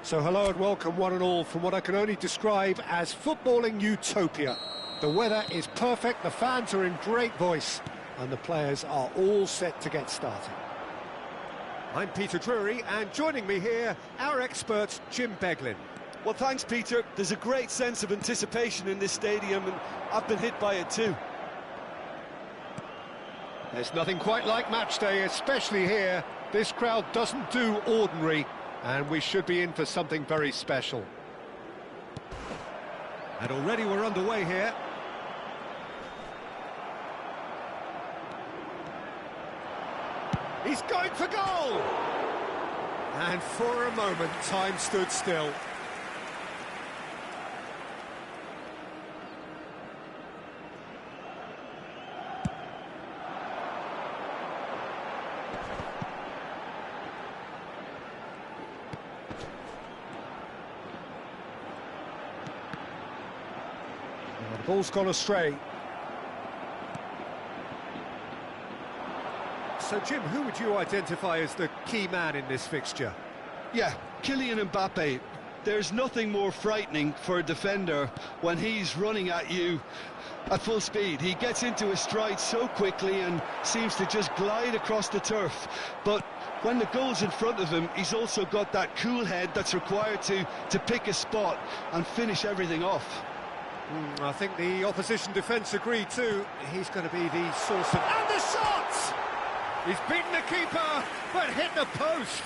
So hello and welcome one and all from what I can only describe as footballing utopia. The weather is perfect, the fans are in great voice, and the players are all set to get started. I'm Peter Drury, and joining me here, our expert Jim Beglin. Well, thanks, Peter. There's a great sense of anticipation in this stadium, and I've been hit by it too. There's nothing quite like match day, especially here. This crowd doesn't do ordinary, and we should be in for something very special. And already we're underway here. He's going for goal! And for a moment, time stood still. The ball's gone astray. So, Jim, who would you identify as the key man in this fixture? Yeah, Kylian Mbappe. There's nothing more frightening for a defender when he's running at you at full speed. He gets into his stride so quickly and seems to just glide across the turf. But when the goal's in front of him, he's also got that cool head that's required to pick a spot and finish everything off. I think the opposition defence agree too. He's going to be the source of... And the shot! He's beaten the keeper, but hit the post.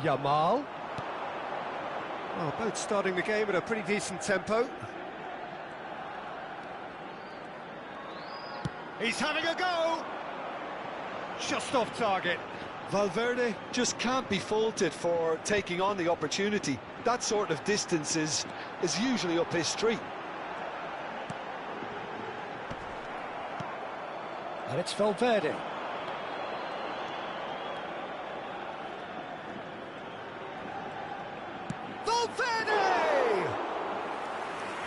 Yamal. Oh, both starting the game at a pretty decent tempo. He's having a go! Just off target. Valverde just can't be faulted for taking on the opportunity. That sort of distance is usually up his street. And it's Valverde.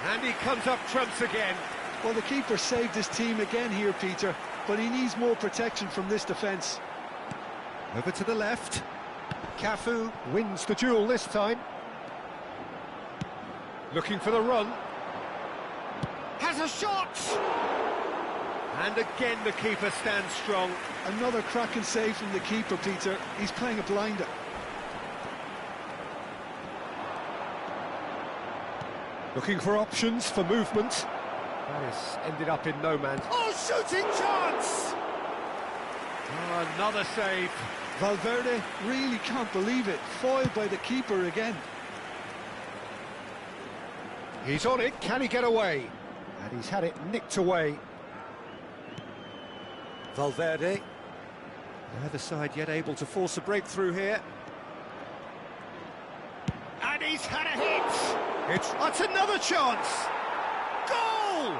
And he comes up trumps again. Well, the keeper saved his team again here, Peter, but he needs more protection from this defence. Over to the left. Cafu wins the duel this time. Looking for the run. Has a shot! And again the keeper stands strong. Another cracking save from the keeper, Peter. He's playing a blinder. Looking for options for movement. That has ended up in no man's... Oh, shooting chance! Oh, another save. Valverde really can't believe it. Foiled by the keeper again. He's on it. Can he get away? And he's had it nicked away. Valverde. Neither side yet able to force a breakthrough here. And he's had a hit! That's another chance! Goal!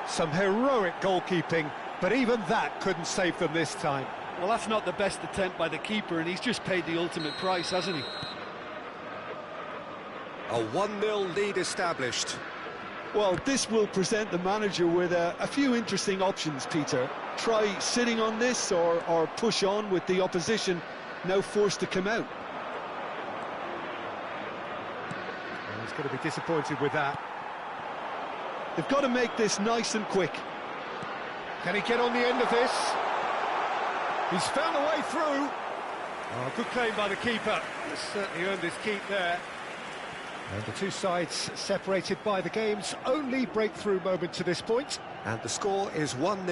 Some heroic goalkeeping, but even that couldn't save them this time. Well, that's not the best attempt by the keeper, and he's just paid the ultimate price, hasn't he? A 1-0 lead established. Well, this will present the manager with a few interesting options, Peter. Try sitting on this or push on with the opposition now forced to come out. He's going to be disappointed with that. They've got to make this nice and quick. Can he get on the end of this? He's found a way through. Oh, good claim by the keeper. He's certainly earned his keep there. And the two sides separated by the game's only breakthrough moment to this point. And the score is 1-0.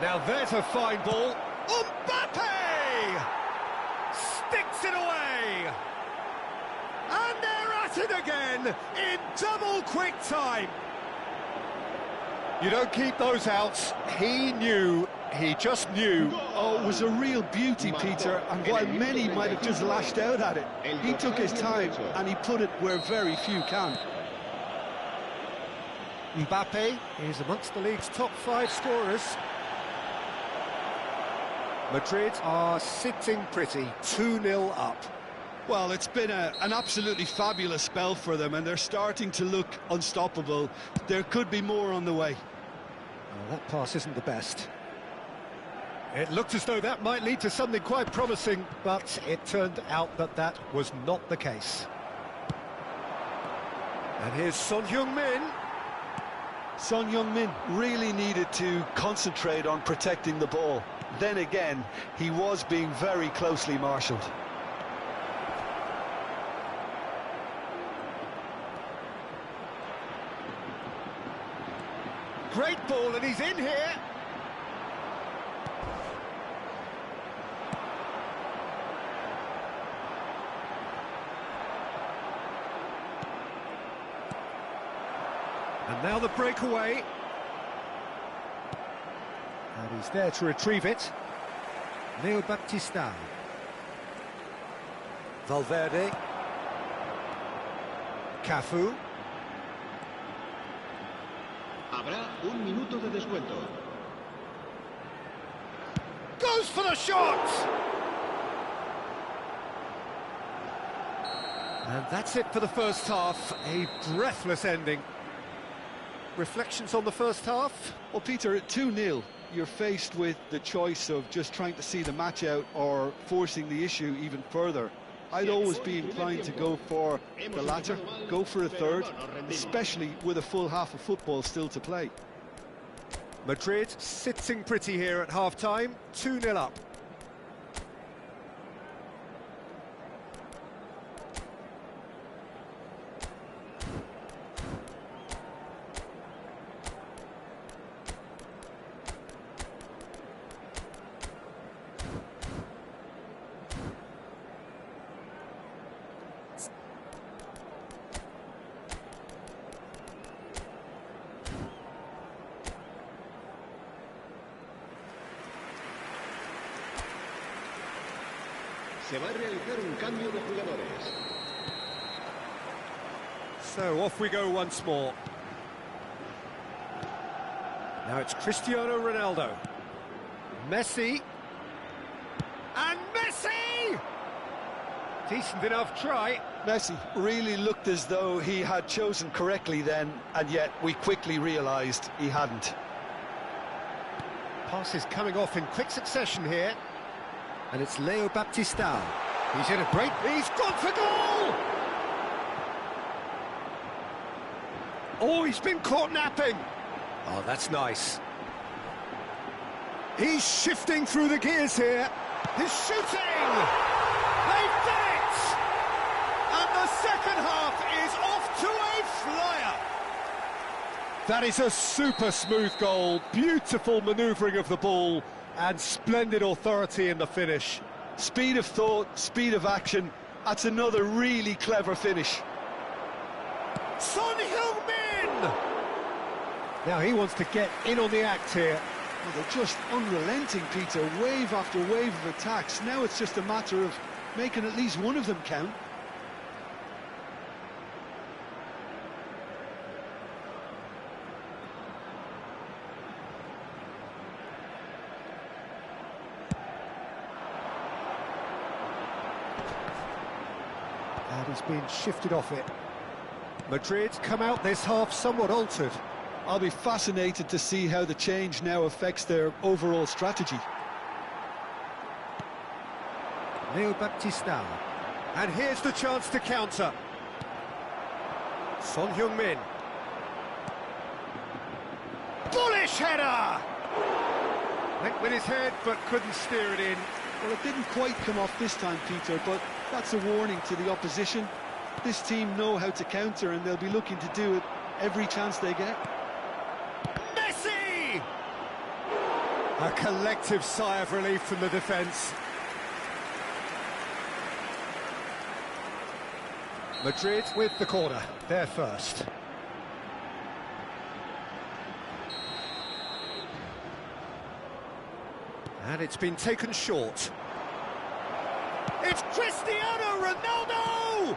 Now there's a fine ball. Mbappe! Sticks it away! And they're at it again in double quick time. You don't keep those outs. He knew he just knew. Oh, it was a real beauty, Peter, and while many might have just lashed out at it, he took his time and he put it where very few can. Mbappe is amongst the league's top 5 scorers. Madrid are sitting pretty, 2-0 up. Well, it's been an absolutely fabulous spell for them, and they're starting to look unstoppable. There could be more on the way. Oh, that pass isn't the best. It looked as though that might lead to something quite promising, but it turned out that that was not the case. And here's Son Heung-min. Son Heung-min really needed to concentrate on protecting the ball. Then again, he was being very closely marshalled. Great ball, and he's in here. And now the breakaway. And he's there to retrieve it. Leo Baptista. Valverde. Cafu. Habrá un minuto de descuento. Goes for the shot! And that's it for the first half. A breathless ending. Reflections on the first half? Well, Peter, at 2-0, you're faced with the choice of just trying to see the match out or forcing the issue even further. I'd always be inclined to go for the latter, go for a third, especially with a full half of football still to play. Madrid sitting pretty here at half-time, 2-0 up. Se va a realizar un cambio de jugadores. So off we go once more. Now it's Cristiano Ronaldo. Messi. And Messi! Decent enough try. Messi really looked as though he had chosen correctly then, and yet we quickly realised he hadn't. Passes coming off in quick succession here. And it's Leo Baptista. He's in a break. He's gone for goal! Oh, he's been caught napping. Oh, that's nice. He's shifting through the gears here. He's shooting! They've done it! And the second half is off to a flyer. That is a super smooth goal. Beautiful manoeuvring of the ball. And splendid authority in the finish. Speed of thought, speed of action. That's another really clever finish. Son Heung-min! Now he wants to get in on the act here. Well, they're just unrelenting, Peter. Wave after wave of attacks. Now it's just a matter of making at least one of them count. And he's been shifted off it. Madrid come out this half somewhat altered. I'll be fascinated to see how the change now affects their overall strategy. Leo Baptista. And here's the chance to counter. Son Heung-min. Bullish header! Went with his head, but couldn't steer it in. Well, it didn't quite come off this time, Peter, but that's a warning to the opposition. This team know how to counter, and they'll be looking to do it every chance they get. Messi! A collective sigh of relief from the defence. Madrid with the corner, they're first. And it's been taken short. It's Cristiano Ronaldo!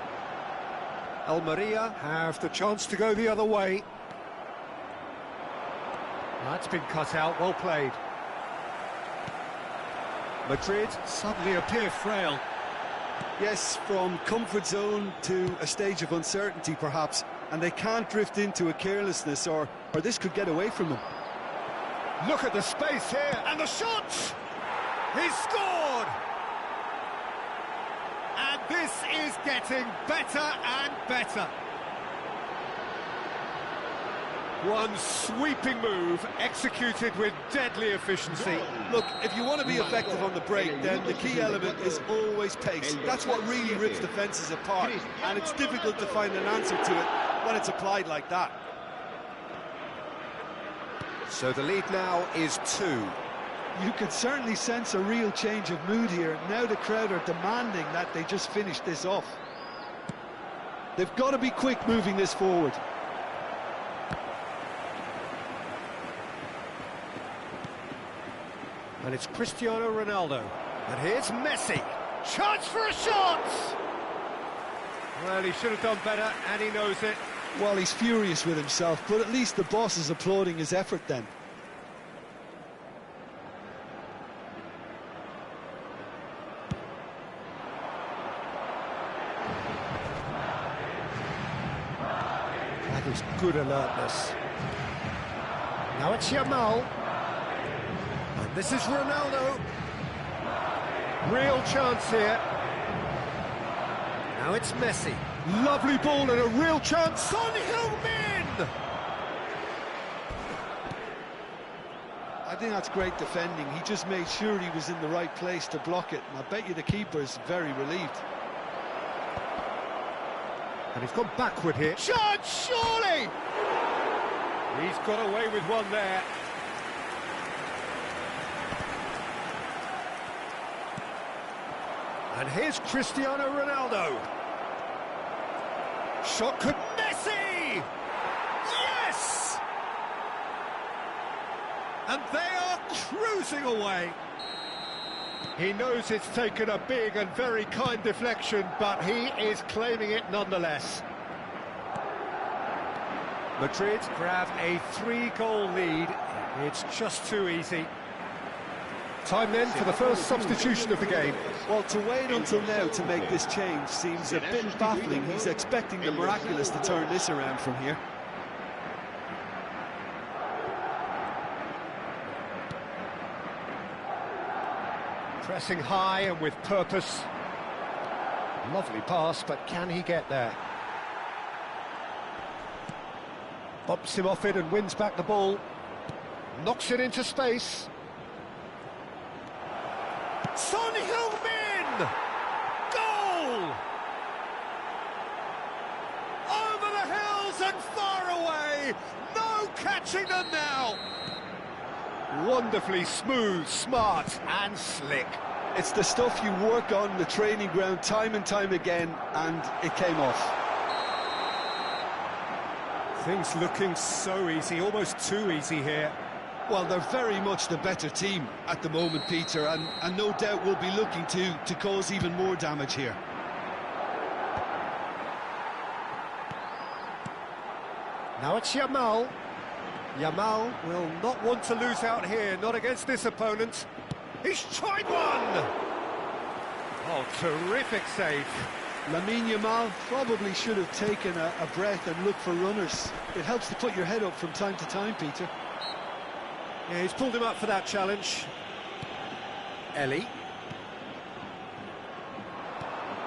Almeria have the chance to go the other way. That's been cut out, well played. Madrid suddenly appear frail. Yes, from comfort zone to a stage of uncertainty perhaps, and they can't drift into a carelessness or this could get away from them. Look at the space here, and the shot! He's scored! And this is getting better and better. One sweeping move, executed with deadly efficiency. Look, if you want to be effective on the break, then the key element is always pace. That's what really rips defences apart, and it's difficult to find an answer to it when it's applied like that. So the lead now is 2. You can certainly sense a real change of mood here. Now the crowd are demanding that they just finish this off. They've got to be quick moving this forward. And it's Cristiano Ronaldo. And here's Messi. Chance for a shot! Well, he should have done better, and he knows it. Well, he's furious with himself, but at least the boss is applauding his effort then. That is good alertness. Now it's Yamal. And this is Ronaldo. Real chance here. Now it's Messi. Lovely ball and a real chance. Son Heung-min! I think that's great defending. He just made sure he was in the right place to block it. And I bet you the keeper's very relieved. And he's gone backward here. Chance, surely! He's got away with one there. And here's Cristiano Ronaldo. Shot could Messi! Yes! And they are cruising away. He knows it's taken a big and very kind deflection, but he is claiming it nonetheless. Madrid grab a 3-goal lead. It's just too easy. Time then for the first substitution of the game. Well, to wait until now to make this change seems a bit baffling. He's expecting the miraculous to turn this around from here. Pressing high and with purpose. Lovely pass, but can he get there? Bumps him off it and wins back the ball. Knocks it into space. Son Heung-min! Goal! Over the hills and far away! No catching them now! Wonderfully smooth, smart and slick. It's the stuff you work on the training ground time and time again, and it came off. Things looking so easy, almost too easy here. Well, they're very much the better team at the moment, Peter, and no doubt will be looking to cause even more damage here. Now it's Yamal. Yamal will not want to lose out here, not against this opponent. He's tried one! Oh, terrific save. Lamine Yamal probably should have taken a breath and looked for runners. It helps to put your head up from time to time, Peter. Yeah, he's pulled him up for that challenge. Ellie.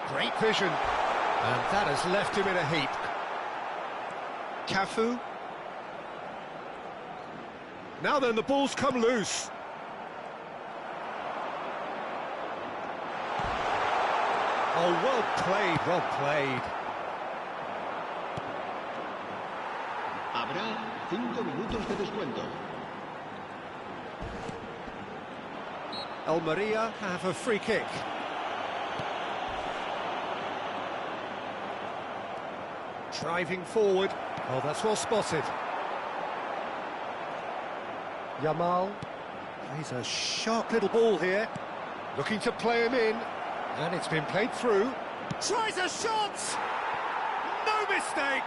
Great vision. And that has left him in a heap. Cafu. Now then, the ball's come loose. Oh, well played, well played. Habrá 5 minutos de descuento. Almeria have a free kick. Driving forward. Oh, that's well spotted. Yamal. Plays a sharp little ball here. Looking to play him in. And it's been played through. Tries a shot! No mistake!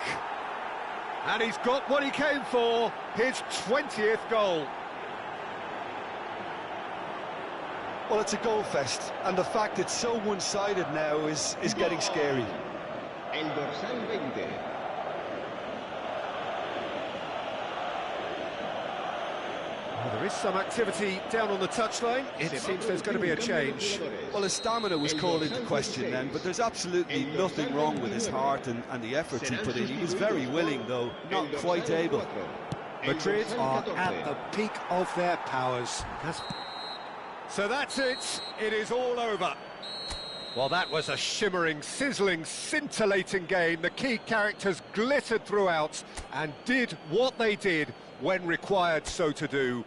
And he's got what he came for, his 20th goal. Well, it's a goal fest, and the fact it's so one-sided now is getting scary. El dorsal 20. Well, there is some activity down on the touchline. It seems there's going to be a change. Well, his stamina was called into question then, but there's absolutely nothing wrong with his heart and the efforts he put in. He was very willing, though, not quite able. Madrid are at the peak of their powers. So that's it. It is all over. Well, that was a shimmering, sizzling, scintillating game. The key characters glittered throughout and did what they did when required so to do.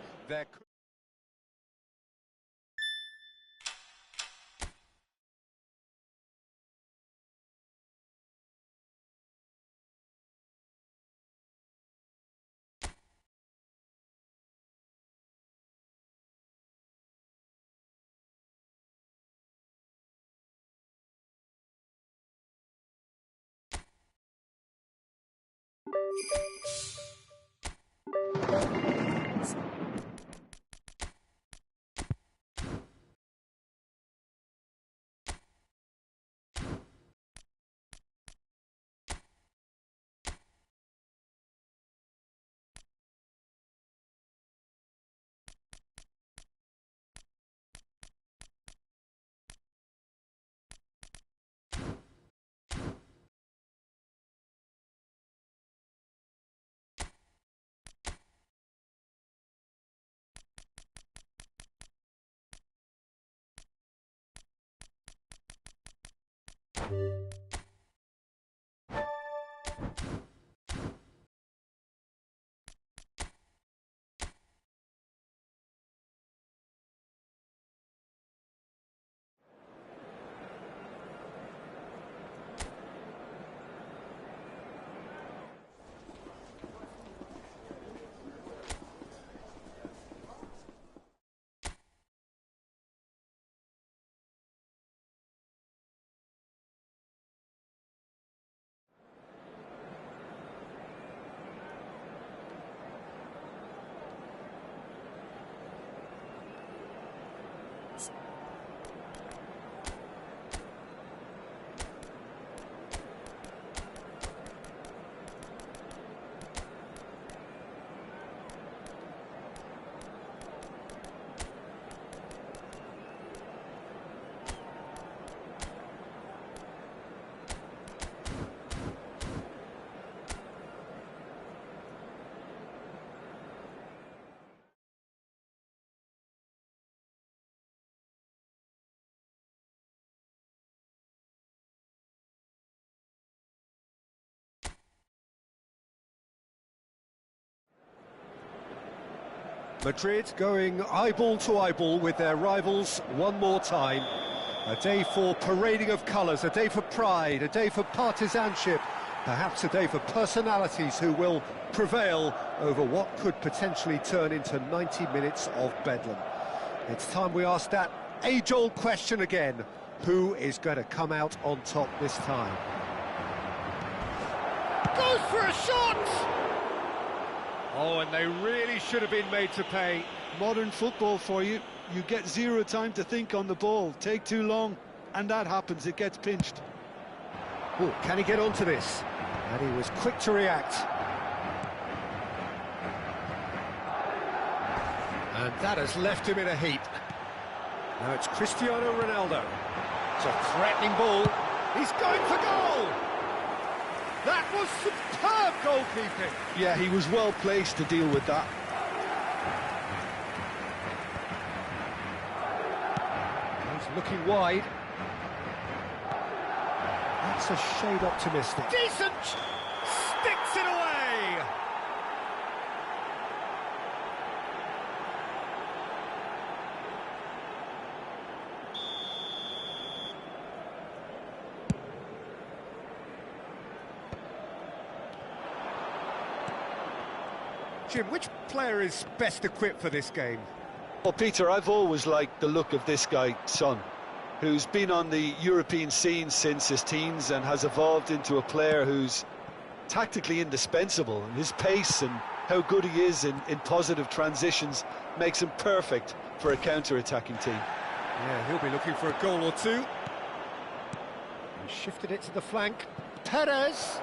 Madrid going eyeball to eyeball with their rivals one more time. A day for parading of colours, a day for pride, a day for partisanship, perhaps a day for personalities who will prevail over what could potentially turn into 90 minutes of bedlam. It's time we ask that age-old question again. Who is going to come out on top this time? Goes for a shot! Oh, and they really should have been made to pay. Modern football for you. You get zero time to think on the ball. Take too long, and that happens. It gets pinched. Oh, can he get onto this? And he was quick to react. And that has left him in a heap. Now it's Cristiano Ronaldo. It's a threatening ball. He's going for goal! That was superb goalkeeping. Yeah, he was well placed to deal with that. He's looking wide. That's a shade optimistic. Decent! Sticks it away! Jim, which player is best equipped for this game? Well, Peter, I've always liked the look of this guy, Son, who's been on the European scene since his teens and has evolved into a player who's tactically indispensable. And his pace and how good he is in positive transitions makes him perfect for a counter-attacking team. Yeah, he'll be looking for a goal or two. He shifted it to the flank. Perez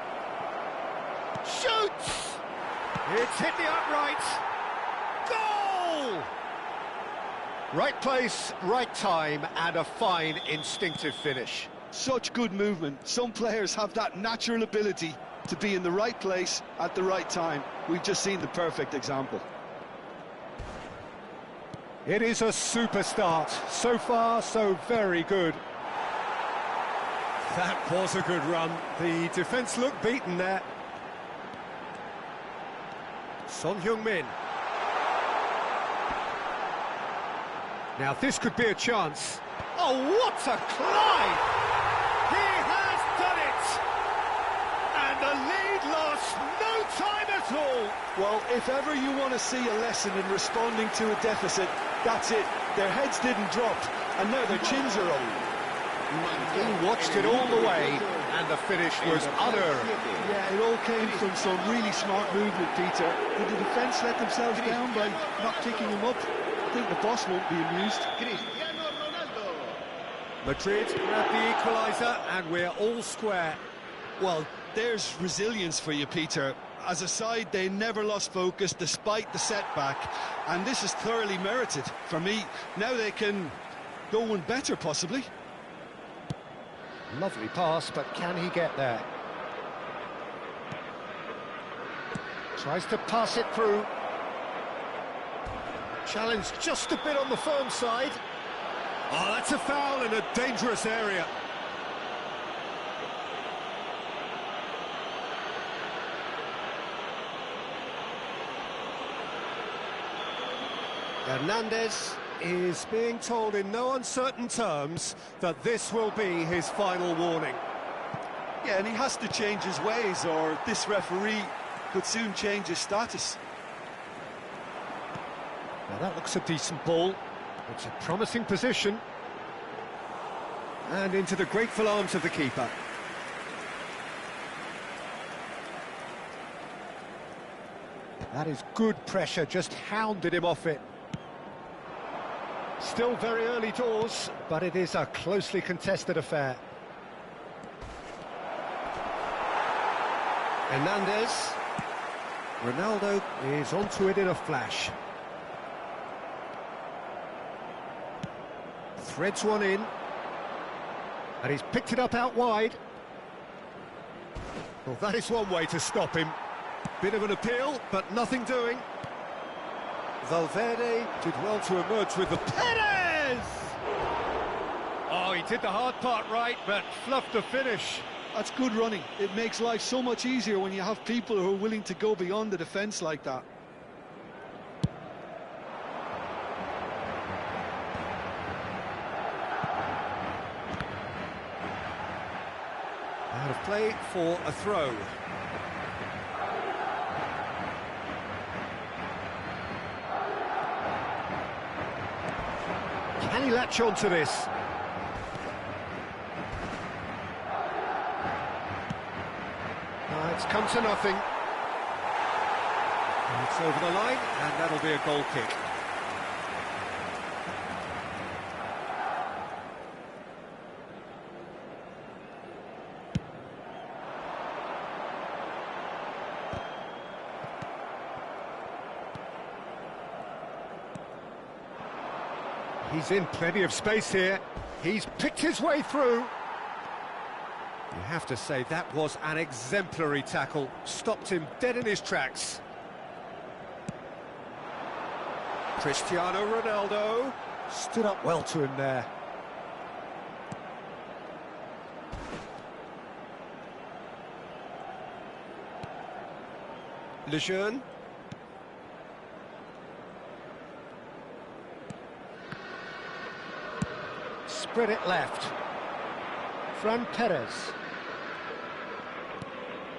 shoots! It's hit the upright. Goal! Right place, right time, and a fine instinctive finish. Such good movement. Some players have that natural ability to be in the right place at the right time. We've just seen the perfect example. It is a super start. So far, so very good. That was a good run. The defence looked beaten there. Son Heung-min. Now this could be a chance. Oh, what a climb! He has done it! And the lead lost no time at all. Well, if ever you want to see a lesson in responding to a deficit, that's it. Their heads didn't drop, and now their chins are up. He watched it all the way, and the finish was unearned. Yeah, it all came from some really smart movement, Peter. Did the defence let themselves down by not picking him up? I think the boss won't be amused. Madrid grabbed the equaliser, and we're all square. Well, there's resilience for you, Peter. As a side, they never lost focus despite the setback, and this is thoroughly merited for me. Now they can go one better, possibly. Lovely pass, but can he get there? Tries to pass it through. Challenge just a bit on the firm side. Oh, that's a foul in a dangerous area. Hernandez is being told in no uncertain terms that this will be his final warning. Yeah, and he has to change his ways, or this referee could soon change his status. Now that looks a decent ball. It's a promising position. And into the grateful arms of the keeper. That is good pressure, just hounded him off it. Still very early doors, but it is a closely contested affair. Hernandez. Ronaldo is onto it in a flash. Threads one in. And he's picked it up out wide. Well, that is one way to stop him. Bit of an appeal, but nothing doing. Valverde did well to emerge with the Perez! Oh, he did the hard part right, but fluffed the finish. That's good running. It makes life so much easier when you have people who are willing to go beyond the defence like that. Out of play for a throw. Can he latch on to this? It's come to nothing. And it's over the line, and that'll be a goal kick. He's in plenty of space here. He's picked his way through. You have to say that was an exemplary tackle. Stopped him dead in his tracks. Cristiano Ronaldo stood up well to him there. Lejeune. Spread it left. Fran Perez.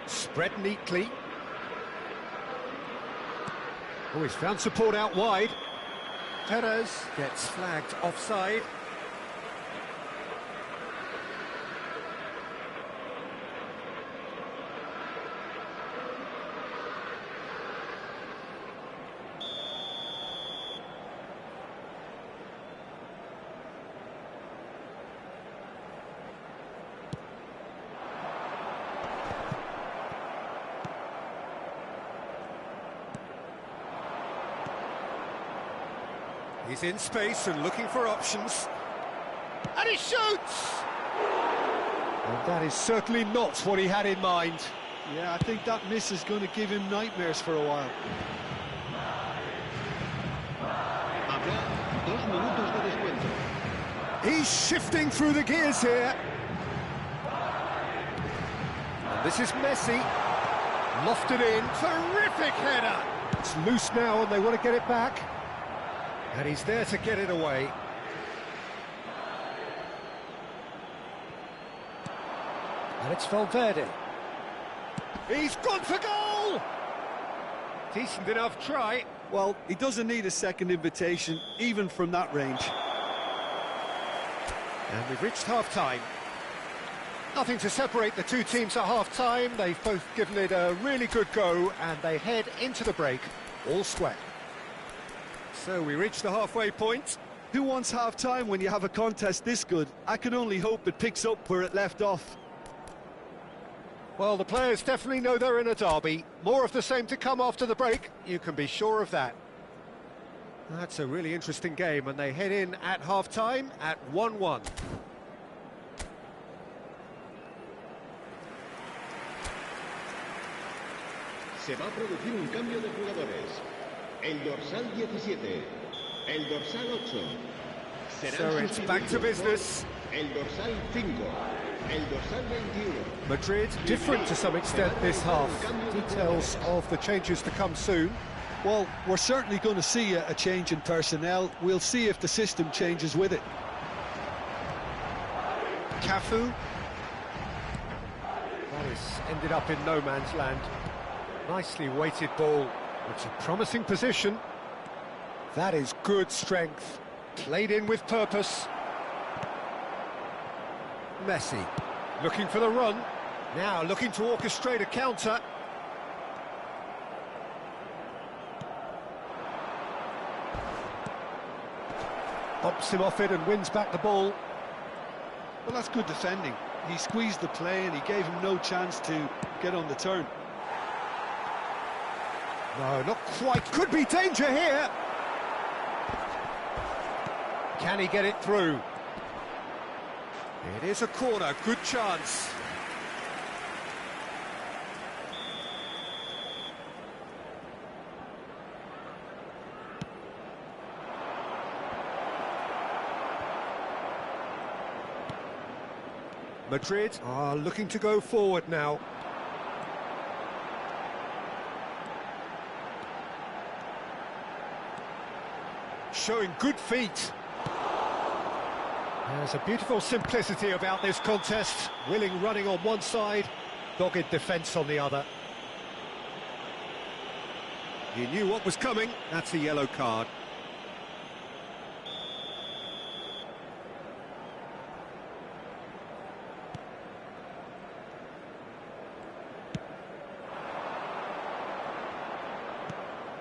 Spread neatly. Oh, he's found support out wide. Perez gets flagged offside. He's in space and looking for options. And he shoots! And that is certainly not what he had in mind. Yeah, I think that miss is going to give him nightmares for a while. Habrá 2 minutos de descuento. He's shifting through the gears here. And this is Messi. Lofted in. Terrific header! It's loose now and they want to get it back. And he's there to get it away. And it's Valverde. He's gone for goal! Decent enough try. Well, he doesn't need a second invitation, even from that range. And we've reached half-time. Nothing to separate the two teams at half-time. They've both given it a really good go, and they head into the break all square. So we reach the halfway point. Who wants half-time when you have a contest this good? I can only hope it picks up where it left off. Well, the players definitely know they're in a derby. More of the same to come after the break, you can be sure of that. That's a really interesting game, and they head in at half-time at 1-1. Se va a producir un cambio de jugadores. El dorsal 17, el dorsal 8. So it's back to business. El dorsal 5, el dorsal 21. Madrid different to some extent this half. Details of the changes to come soon. Well, we're certainly going to see a change in personnel. We'll see if the system changes with it. Cafu. That is ended up in no man's land. Nicely weighted ball. It's a promising position. That is good strength. Played in with purpose. Messi looking for the run. Now looking to orchestrate a counter. Bumps him off it and wins back the ball. Well, that's good defending. He squeezed the play and he gave him no chance to get on the turn. No, not quite. Could be danger here. Can he get it through? It is a corner. Good chance. Madrid are looking to go forward now. Showing good feet. There's a beautiful simplicity about this contest. Willing running on one side, dogged defence on the other. He knew what was coming. That's a yellow card.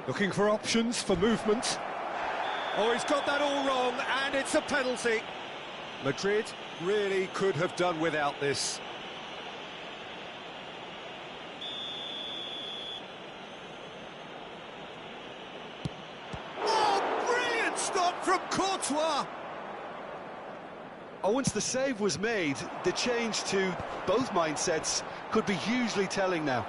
Looking for options for movement. Oh, he's got that all wrong, and it's a penalty. Madrid really could have done without this. Oh, brilliant stop from Courtois! Oh, once the save was made, the change to both mindsets could be hugely telling now.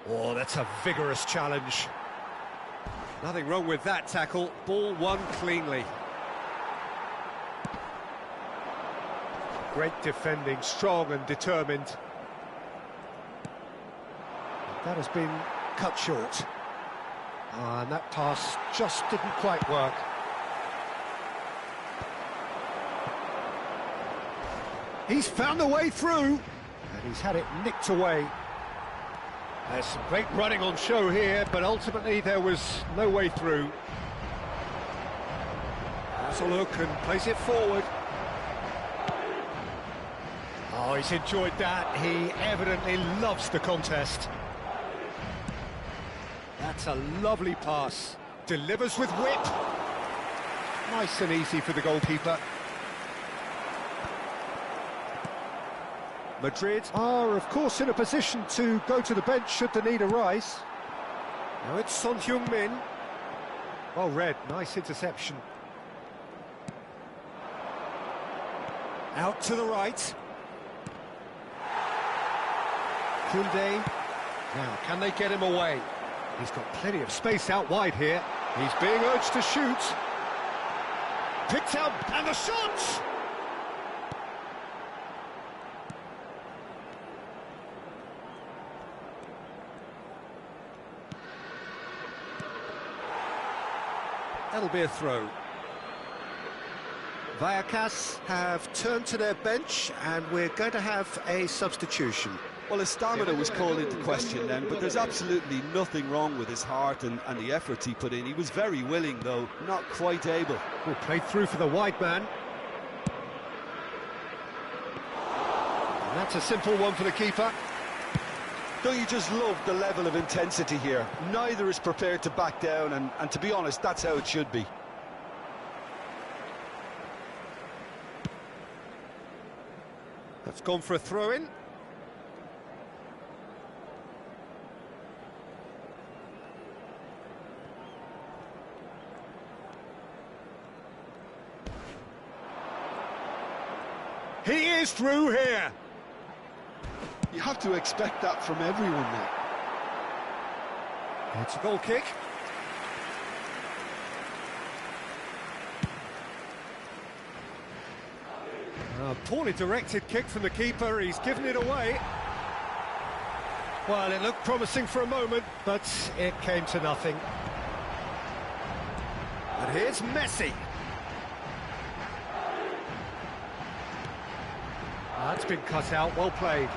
Oh, that's a vigorous challenge. Nothing wrong with that tackle. Ball won cleanly. Great defending, strong and determined. That has been cut short. And that pass just didn't quite work. He's found a way through. And he's had it nicked away. There's some great running on show here, but ultimately there was no way through. Has a look and plays it forward. Oh, he's enjoyed that. He evidently loves the contest. That's a lovely pass. Delivers with whip. Nice and easy for the goalkeeper. Madrid are, of course, in a position to go to the bench should the need arise. Now it's Son Heung-min. Well read, nice interception. Out to the right. Koundé. Now, can they get him away? He's got plenty of space out wide here. He's being urged to shoot. Picked out, and the shot! That'll be a throw. Vallecas have turned to their bench, and we're going to have a substitution. Well, his stamina was called into question then, but there's absolutely nothing wrong with his heart and the efforts he put in. He was very willing, though not quite able. Well, played through for the wide man. And that's a simple one for the keeper. Don't you just love the level of intensity here? Neither is prepared to back down, and to be honest, that's how it should be. That's gone for a throw-in. He is through here. You have to expect that from everyone now. It's a goal kick. A poorly directed kick from the keeper. He's given it away. Well, it looked promising for a moment, but it came to nothing. And here's Messi. That's been cut out, well played.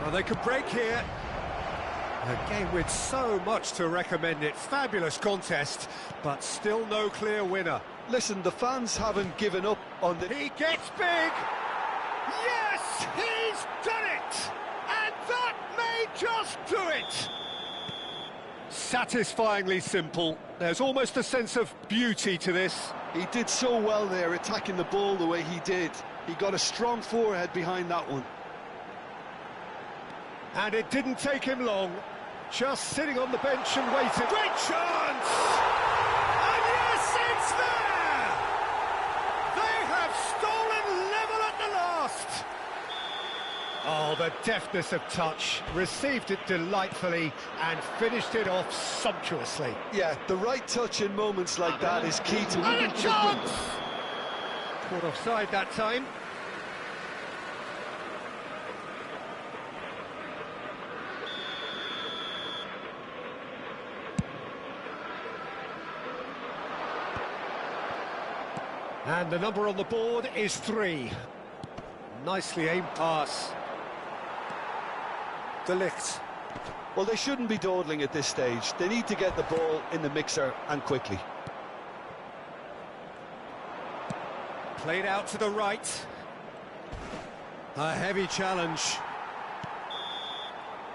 Well, they could break here. A game with so much to recommend it. Fabulous contest, but still no clear winner. Listen, the fans haven't given up on the... He gets big! Yes, he's done it! And that may just do it! Satisfyingly simple. There's almost a sense of beauty to this. He did so well there, attacking the ball the way he did. He got a strong forehead behind that one. And it didn't take him long. Just sitting on the bench and waiting. Great chance! And yes, it's there! They have stolen level at the last! Oh, the deftness of touch. Received it delightfully and finished it off sumptuously. Yeah, the right touch in moments like that is key to winning. And a chance! Caught offside that time. And the number on the board is 3. Nicely aimed pass. De Ligt. Well, they shouldn't be dawdling at this stage. They need to get the ball in the mixer and quickly. Played out to the right. A heavy challenge.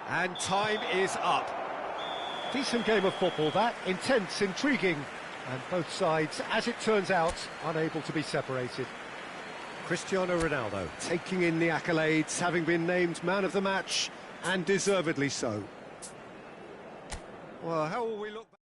And time is up. Decent game of football, that. Intense, intriguing. And both sides, as it turns out, unable to be separated. Cristiano Ronaldo taking in the accolades, having been named man of the match, and deservedly so. Well, how will we look back?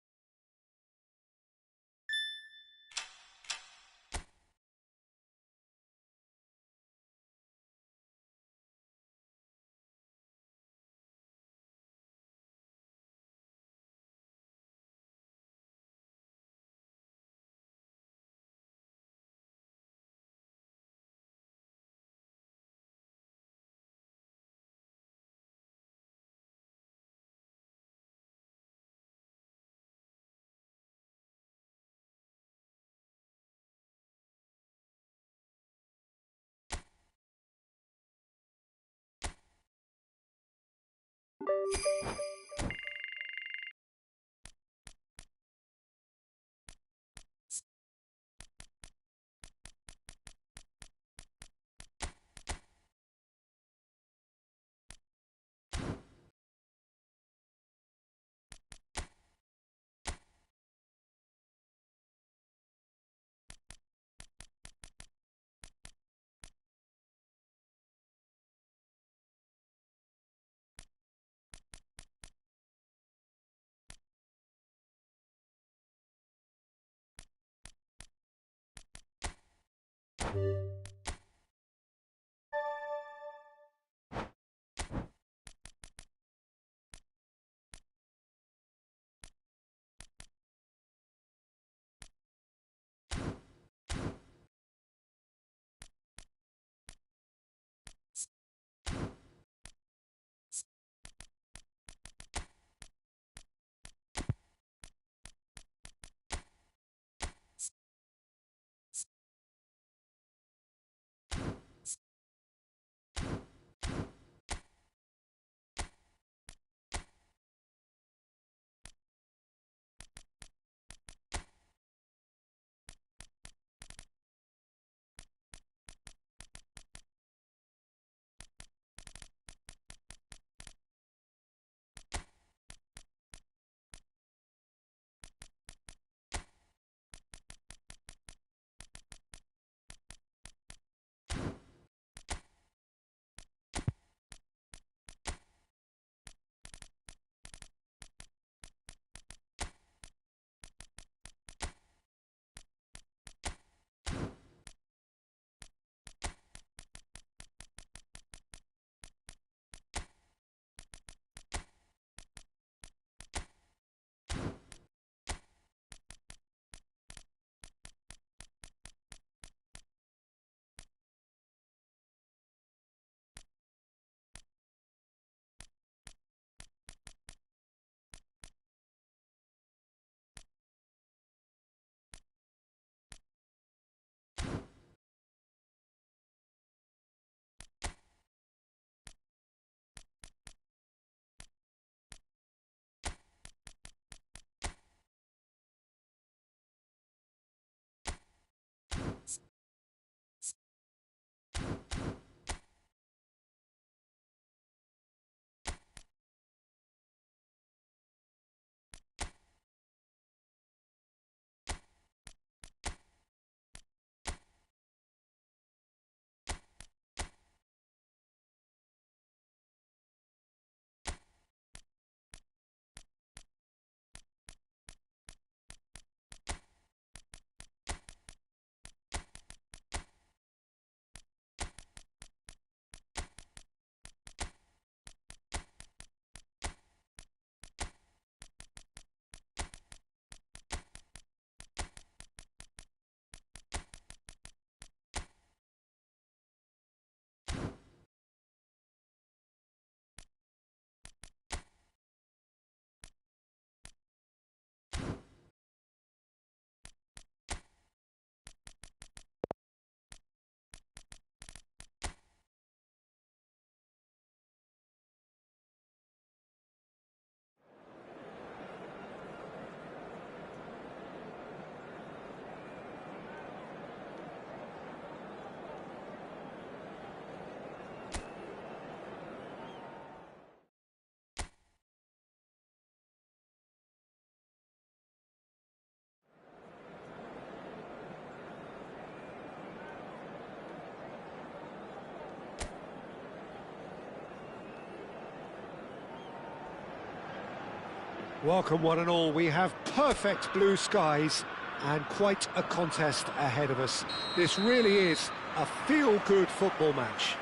Welcome one and all, we have perfect blue skies and quite a contest ahead of us. This really is a feel-good football match.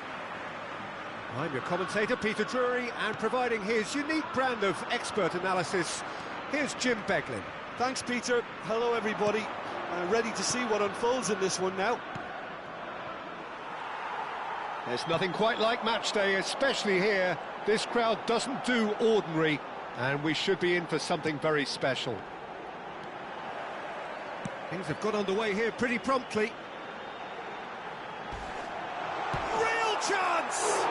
I'm your commentator, Peter Drury, and providing his unique brand of expert analysis, here's Jim Beglin. Thanks, Peter. Hello, everybody. Ready to see what unfolds in this one now. There's nothing quite like match day, especially here. This crowd doesn't do ordinary, and we should be in for something very special. Things have got underway here pretty promptly. Real chance!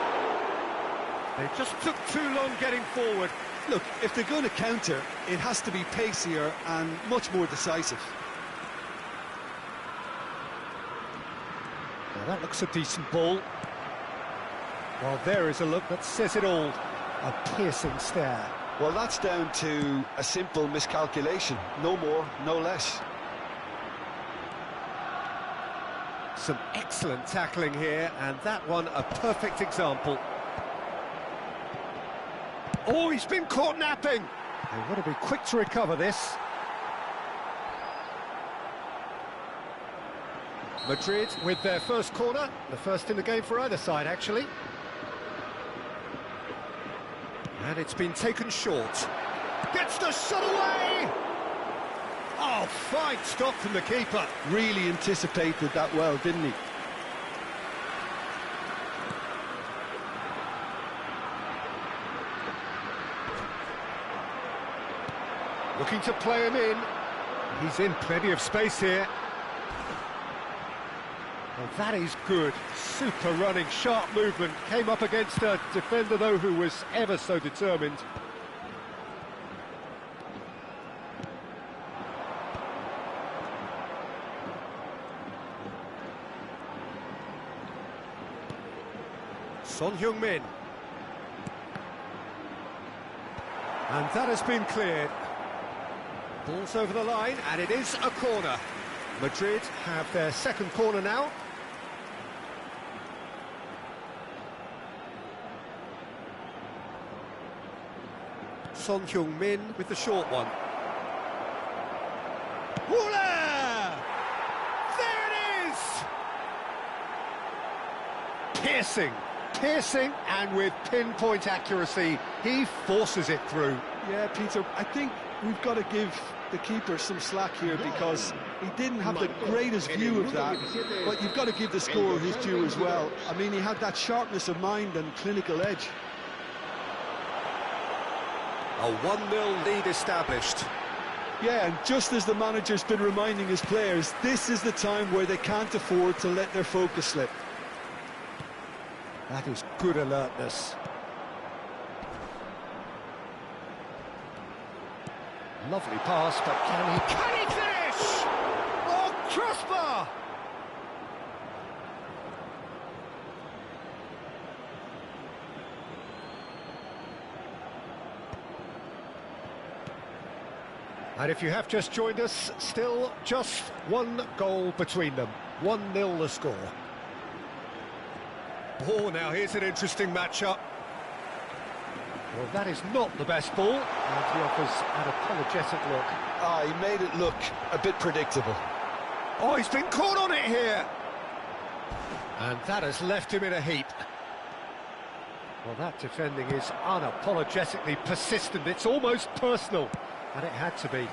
They just took too long getting forward. Look, if they're going to counter, it has to be pacier and much more decisive. Now that looks a decent ball. Well, there is a look that says it all. A piercing stare. Well, that's down to a simple miscalculation. No more, no less. Some excellent tackling here, and that one a perfect example. Oh, he's been caught napping. They've got to be quick to recover this. Madrid with their first corner, the first in the game for either side, actually. And it's been taken short. Gets the shot away! Oh, fine stop from the keeper. Really anticipated that well, didn't he? Looking to play him in. He's in plenty of space here. Well, that is good. Super running, sharp movement. Came up against a defender, though, who was ever so determined. Son Heung-min. And that has been cleared. Ball's over the line, and it is a corner. Madrid have their second corner now. Son Heung-min with the short one. Woola! There it is! Piercing, and with pinpoint accuracy, he forces it through. Yeah, Peter, I think we've got to give the keeper some slack here because he didn't have the greatest view of that, but you've got to give the scorer his due as well. I mean, he had that sharpness of mind and clinical edge. A 1-0 lead established. Yeah, and just as the manager's been reminding his players, this is the time where they can't afford to let their focus slip. That is good alertness. Lovely pass, but can he finish? Oh, crossbar! And if you have just joined us, still just one goal between them. 1-0 the score. Oh, now here's an interesting matchup. Well, that is not the best ball, and he offers an apologetic look. Ah, he made it look a bit predictable. Oh, he's been caught on it here! And that has left him in a heap. Well, that defending is unapologetically persistent. It's almost personal, and it had to be.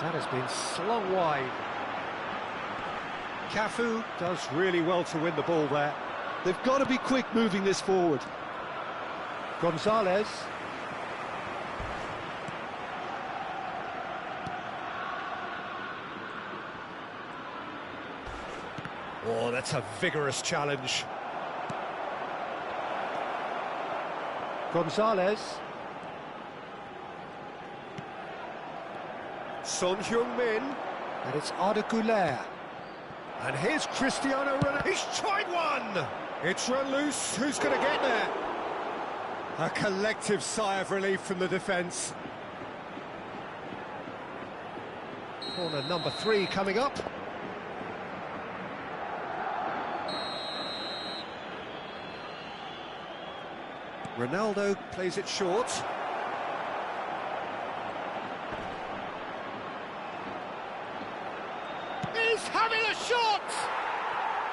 That has been slung wide. Cafu does really well to win the ball there. They've got to be quick moving this forward. Gonzalez. Oh, that's a vigorous challenge. Gonzalez. Son Heung-min, and it's Arda Güler. And here's Cristiano Ronaldo. He's tried one! It's run loose. Who's going to get there? A collective sigh of relief from the defence. Corner number 3 coming up. Ronaldo plays it short. He's having a shot!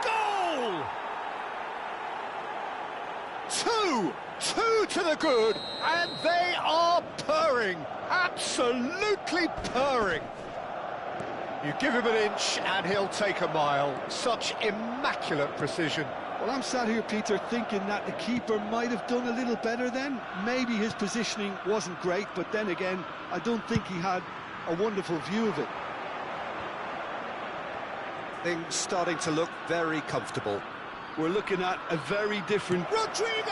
Goal! Two to the good, and they are purring, absolutely purring. You give him an inch and he'll take a mile. Such immaculate precision. Well, I'm sat here, Peter, thinking that the keeper might have done a little better then. Maybe his positioning wasn't great, but then again, I don't think he had a wonderful view of it. Things starting to look very comfortable. We're looking at a very different... Rodrigo!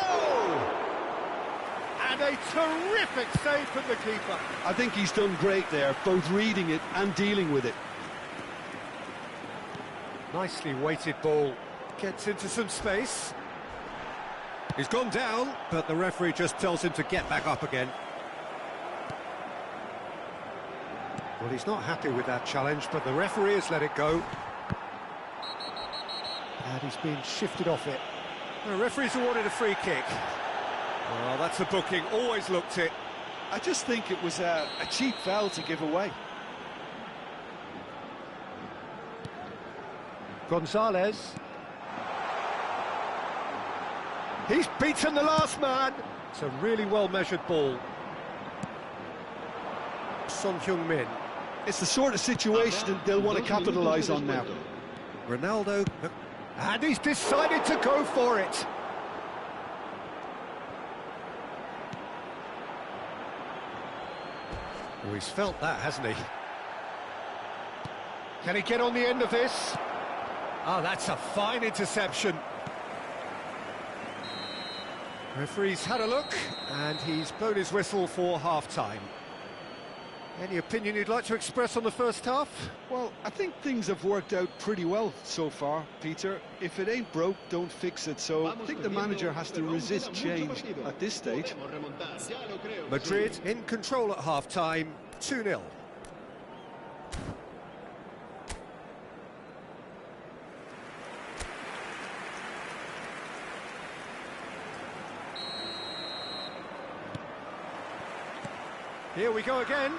And a terrific save from the keeper. I think he's done great there, both reading it and dealing with it. Nicely weighted ball. Gets into some space. He's gone down, but the referee just tells him to get back up again. Well, he's not happy with that challenge, but the referee has let it go. And he's been shifted off it. The referee's awarded a free kick. Well, that's a booking, always looked it. I just think it was a cheap foul to give away. Gonzalez. He's beaten the last man. It's a really well-measured ball. Son Heung-min. It's the sort of situation they'll want to capitalise on now. Ronaldo. And he's decided to go for it. Oh, he's felt that, hasn't he? Can he get on the end of this? Oh, that's a fine interception. Referee's had a look, and he's blown his whistle for half-time. Any opinion you'd like to express on the first half? Well, I think things have worked out pretty well so far, Peter. If it ain't broke, don't fix it. So I think the manager has to resist change at this stage. Madrid in control at half-time, 2-0. Here we go again.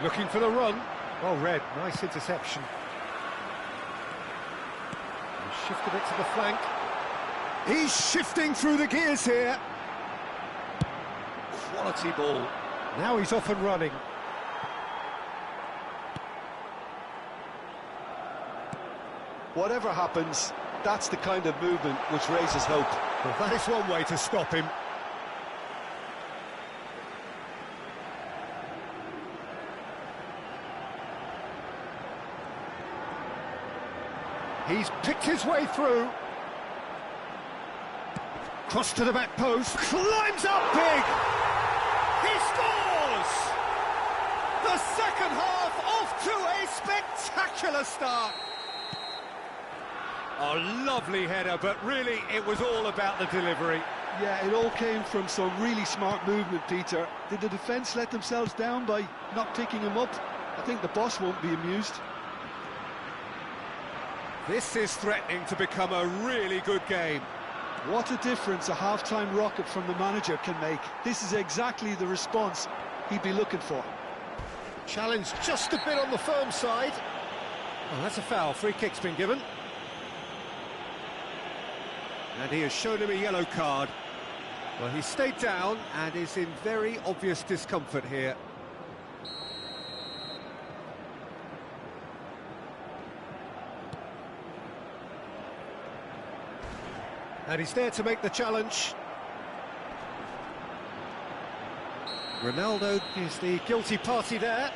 Looking for the run. Well read, nice interception. He shifted it to the flank. He's shifting through the gears here. Quality ball. Now he's off and running. Whatever happens, that's the kind of movement which raises hope. Well, that is one way to stop him. He's picked his way through. Cross to the back post. Climbs up big. He scores! The second half off to a spectacular start. A lovely header, but really it was all about the delivery. Yeah, it all came from some really smart movement, Peter. Did the defence let themselves down by not picking him up? I think the boss won't be amused. This is threatening to become a really good game. What a difference a half-time rocket from the manager can make. This is exactly the response he'd be looking for. Challenge just a bit on the firm side. Well, that's a foul. Free kick's been given. And he has shown him a yellow card. Well, he stayed down and is in very obvious discomfort here. And he's there to make the challenge. Ronaldo is the guilty party there.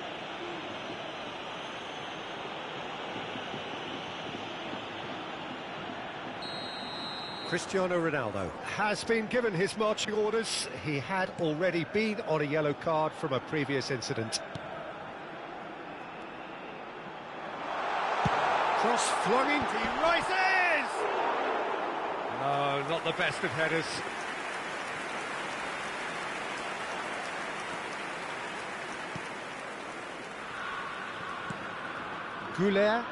Cristiano Ronaldo has been given his marching orders. He had already been on a yellow card from a previous incident. Cross flung in, he rises! No, not the best of headers. Goulet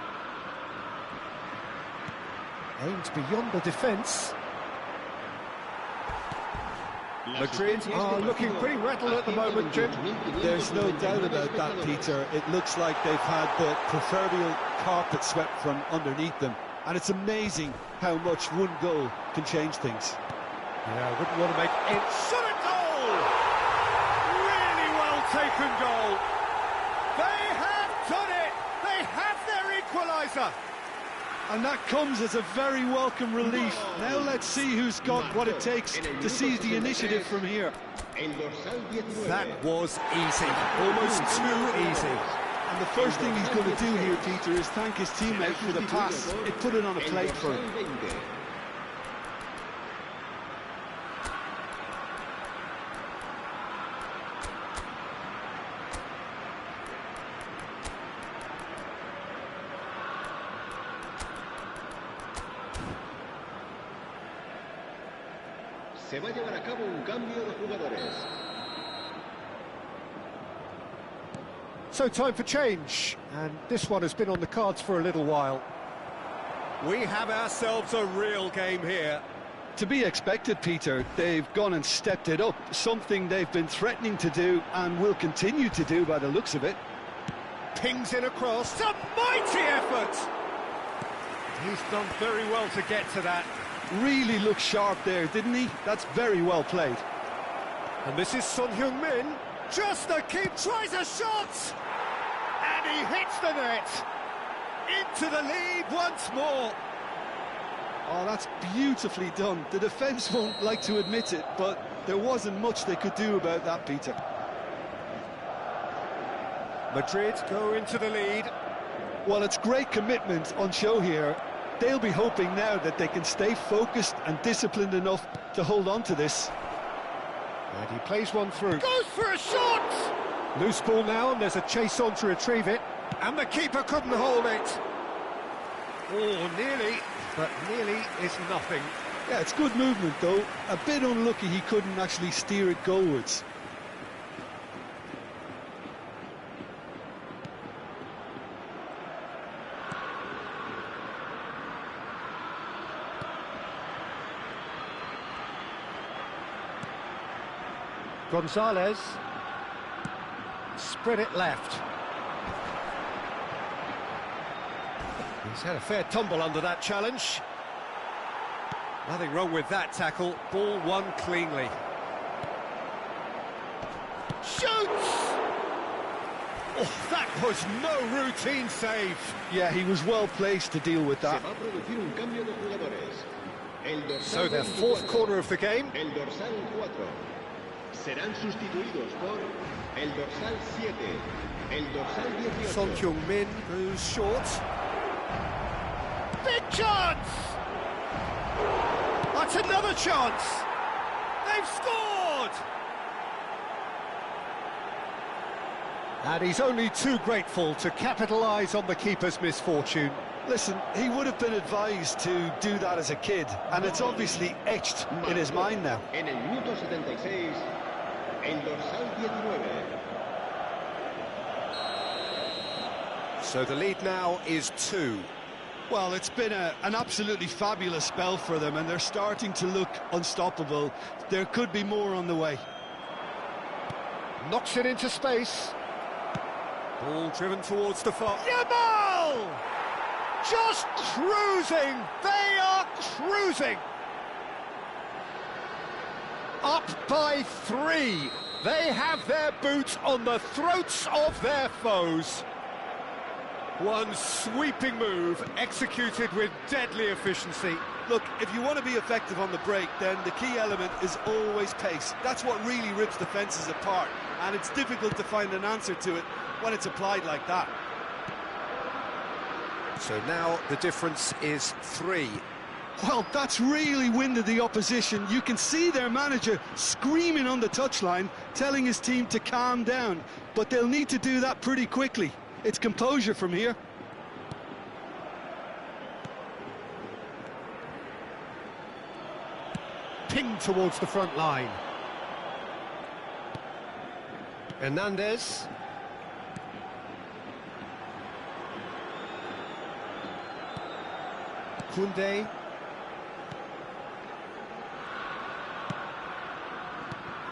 aimed beyond the defence. Madrid are looking pretty rattled at the moment, Jim. There's no doubt about that, Peter. It looks like they've had the proverbial carpet swept from underneath them. And it's amazing how much one goal can change things. Yeah, I wouldn't want to make it. Shot a goal! Really well taken goal. They have done it! They have their equaliser! And that comes as a very welcome relief. Now let's see who's got what it takes to seize the initiative from here. That was easy, almost too easy. And the first thing he's going to do here, Peter, is thank his teammate for the pass. It put it on a plate for him. Se va a llevar a cabo un cambio de jugadores. So time for change, and this one has been on the cards for a little while. We have ourselves a real game here. To be expected, Peter. They've gone and stepped it up, something they've been threatening to do and will continue to do by the looks of it. Pings in across, a mighty effort! He's done very well to get to that. Really looked sharp there, didn't he? That's very well played. And this is Son Heung-min. Just the keep, tries a shot! And he hits the net! Into the lead once more! Oh, that's beautifully done. The defence won't like to admit it, but there wasn't much they could do about that, Peter. Madrid go into the lead. Well, it's great commitment on show here. They'll be hoping now that they can stay focused and disciplined enough to hold on to this. And he plays one through. Goes for a shot! Loose ball now, and there's a chase on to retrieve it. And the keeper couldn't hold it. Oh, nearly, but nearly is nothing. Yeah, it's good movement, though. A bit unlucky he couldn't actually steer it goalwards. Gonzalez. Spread it left. He's had a fair tumble under that challenge. Nothing wrong with that tackle. Ball won cleanly. Shoots! Oh, that was no routine save. Yeah, he was well placed to deal with that. So their fourth corner of the game. El dorsal 4 serán sustituidos por el dorsal 7, el dorsal 18. Son Heung-min goes short. Big chance! That's another chance! They've scored! And he's only too grateful to capitalise on the keeper's misfortune. Listen, he would have been advised to do that as a kid, and it's obviously etched in his mind now. En el minuto 76, el dorsal 19. So the lead now is 2. Well, it's been an absolutely fabulous spell for them, and they're starting to look unstoppable. There could be more on the way. Knocks it into space. Ball driven towards the far. Yamal! Just cruising! They are cruising! Up by 3. They have their boots on the throats of their foes. One sweeping move, executed with deadly efficiency. Look, if you want to be effective on the break, then the key element is always pace. That's what really rips defences apart, and it's difficult to find an answer to it when it's applied like that. So now the difference is 3. Well, that's really winded the opposition. You can see their manager screaming on the touchline, telling his team to calm down, but they'll need to do that pretty quickly. It's composure from here. Ping towards the front line. Hernandez. Koundé.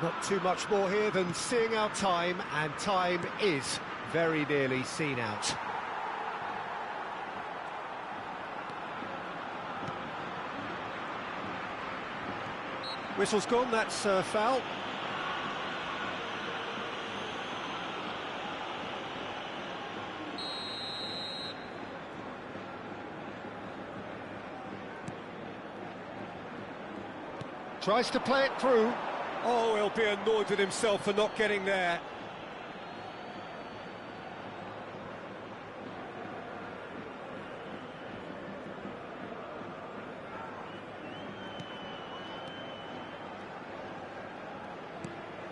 Not too much more here than seeing out time, and time is very nearly seen out. Whistle's gone, that's foul. Tries to play it through. Oh, he'll be annoyed with himself for not getting there.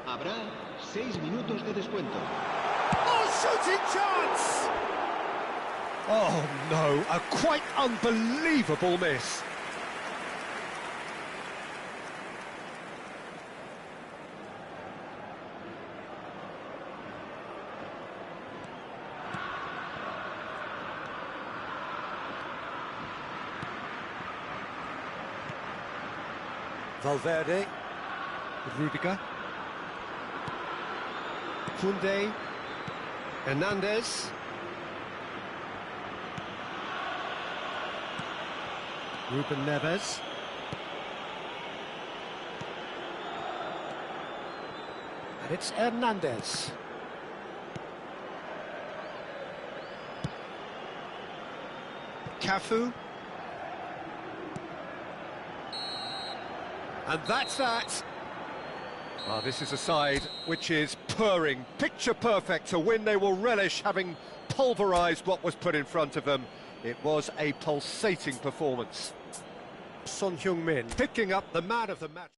Habrá 6 minutos de descuento. Oh, shooting chance! Oh, no, a quite unbelievable miss. Valverde. Rudiger. Koundé. Hernandez. Ruben Neves. And it's Hernandez. Cafu. And that's that. Well, this is a side which is purring, picture perfect, a win they will relish, having pulverised what was put in front of them. It was a pulsating performance. Son Heung-min picking up the man of the match.